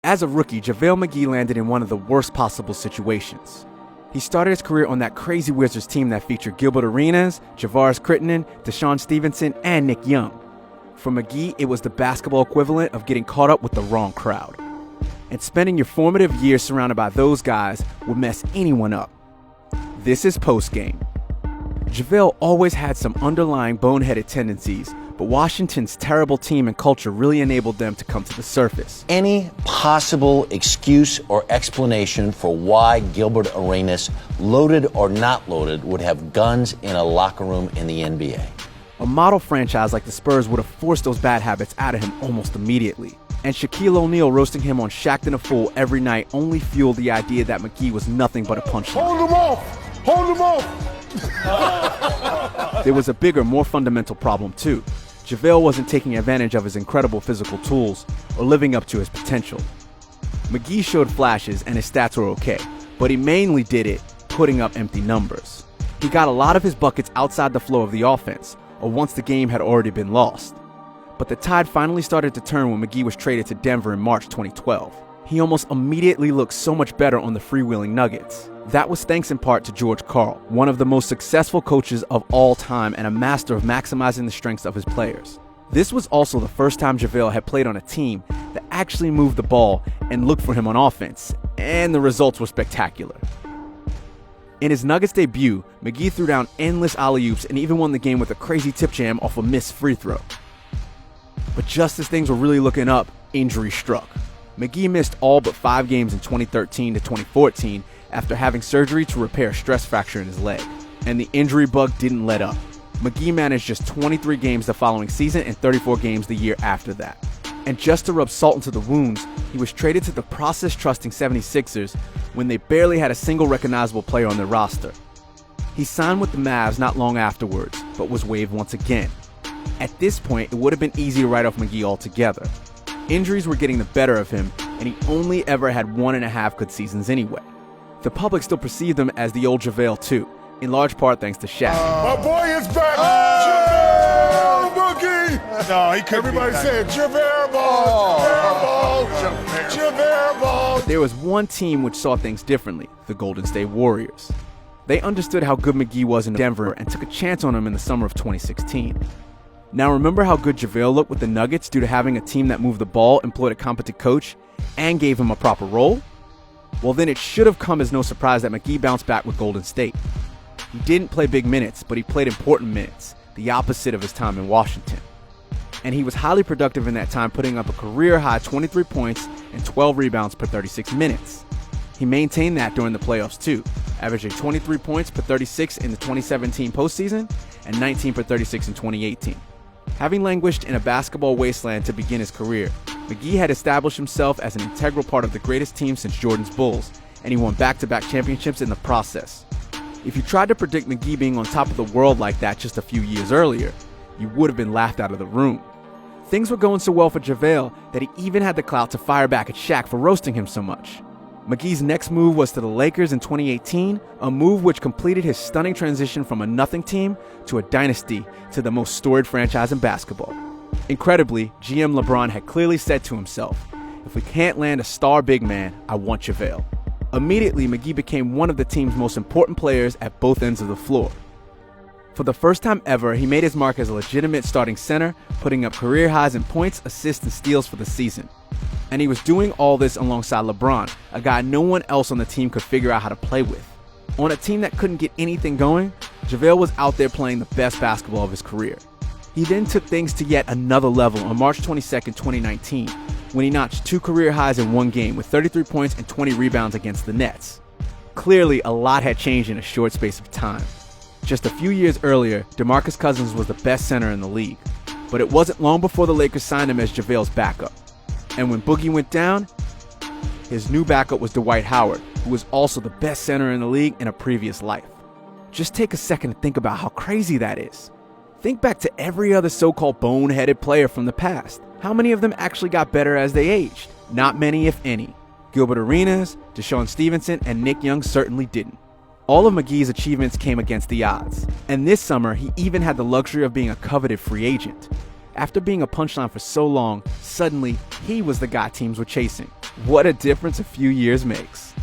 As a rookie, Javale McGee landed in one of the worst possible situations. He started his career on that crazy Wizards team that featured Gilbert Arenas, Javaris Crittenton, Deshaun Stevenson, and Nick Young. For McGee, it was the basketball equivalent of getting caught up with the wrong crowd. And spending your formative years surrounded by those guys would mess anyone up. This is PostGame. Javale always had some underlying boneheaded tendencies, but Washington's terrible team and culture really enabled them to come to the surface. Any possible excuse or explanation for why Gilbert Arenas, loaded or not loaded, would have guns in a locker room in the NBA? A model franchise like the Spurs would have forced those bad habits out of him almost immediately. And Shaquille O'Neal roasting him on Shaqtin' a Fool every night only fueled the idea that McGee was nothing but a punchline. Hold him off! Hold him off! There was a bigger, more fundamental problem too. Javale wasn't taking advantage of his incredible physical tools or living up to his potential. McGee showed flashes and his stats were okay, but he mainly did it putting up empty numbers. He got a lot of his buckets outside the flow of the offense, or once the game had already been lost. But the tide finally started to turn when McGee was traded to Denver in March 2012. He almost immediately looked so much better on the freewheeling Nuggets. That was thanks in part to George Karl, one of the most successful coaches of all time and a master of maximizing the strengths of his players. This was also the first time Javale had played on a team that actually moved the ball and looked for him on offense, and the results were spectacular. In his Nuggets debut, McGee threw down endless alley-oops and even won the game with a crazy tip jam off a missed free throw. But just as things were really looking up, injury struck. McGee missed all but 5 games in 2013 to 2014 after having surgery to repair a stress fracture in his leg. And the injury bug didn't let up. McGee managed just 23 games the following season and 34 games the year after that. And just to rub salt into the wounds, he was traded to the process-trusting 76ers when they barely had a single recognizable player on their roster. He signed with the Mavs not long afterwards, but was waived once again. At this point, it would have been easy to write off McGee altogether. Injuries were getting the better of him, and he only ever had 1.5 good seasons anyway. The public still perceived him as the old Javale too, in large part thanks to Shaq. My boy is back! McGee! No, he couldn't. Everybody said, Javale ball! Javale ball! But there was one team which saw things differently, the Golden State Warriors. They understood how good McGee was in Denver and took a chance on him in the summer of 2016. Now remember how good Javale looked with the Nuggets due to having a team that moved the ball, employed a competent coach, and gave him a proper role? Well, then it should have come as no surprise that McGee bounced back with Golden State. He didn't play big minutes, but he played important minutes, the opposite of his time in Washington. And he was highly productive in that time, putting up a career-high 23 points and 12 rebounds per 36 minutes. He maintained that during the playoffs too, averaging 23 points per 36 in the 2017 postseason and 19 per 36 in 2018. Having languished in a basketball wasteland to begin his career, McGee had established himself as an integral part of the greatest team since Jordan's Bulls, and he won back-to-back championships in the process. If you tried to predict McGee being on top of the world like that just a few years earlier, you would have been laughed out of the room. Things were going so well for Javale that he even had the clout to fire back at Shaq for roasting him so much. McGee's next move was to the Lakers in 2018, a move which completed his stunning transition from a nothing team to a dynasty to the most storied franchise in basketball. Incredibly, GM LeBron had clearly said to himself, "If we can't land a star big man, I want Javale." Immediately, McGee became one of the team's most important players at both ends of the floor. For the first time ever, he made his mark as a legitimate starting center, putting up career highs in points, assists, and steals for the season. And he was doing all this alongside LeBron, a guy no one else on the team could figure out how to play with. On a team that couldn't get anything going, Javale was out there playing the best basketball of his career. He then took things to yet another level on March 22nd, 2019, when he notched 2 career highs in one game with 33 points and 20 rebounds against the Nets. Clearly, a lot had changed in a short space of time. Just a few years earlier, DeMarcus Cousins was the best center in the league, but it wasn't long before the Lakers signed him as Javale's backup. And when Boogie went down, his new backup was Dwight Howard, who was also the best center in the league in a previous life. Just take a second to think about how crazy that is. Think back to every other so-called boneheaded player from the past. How many of them actually got better as they aged? Not many, if any. Gilbert Arenas, Deshaun Stevenson, and Nick Young certainly didn't. All of McGee's achievements came against the odds. And this summer, he even had the luxury of being a coveted free agent. After being a punchline for so long, suddenly he was the guy teams were chasing. What a difference a few years makes.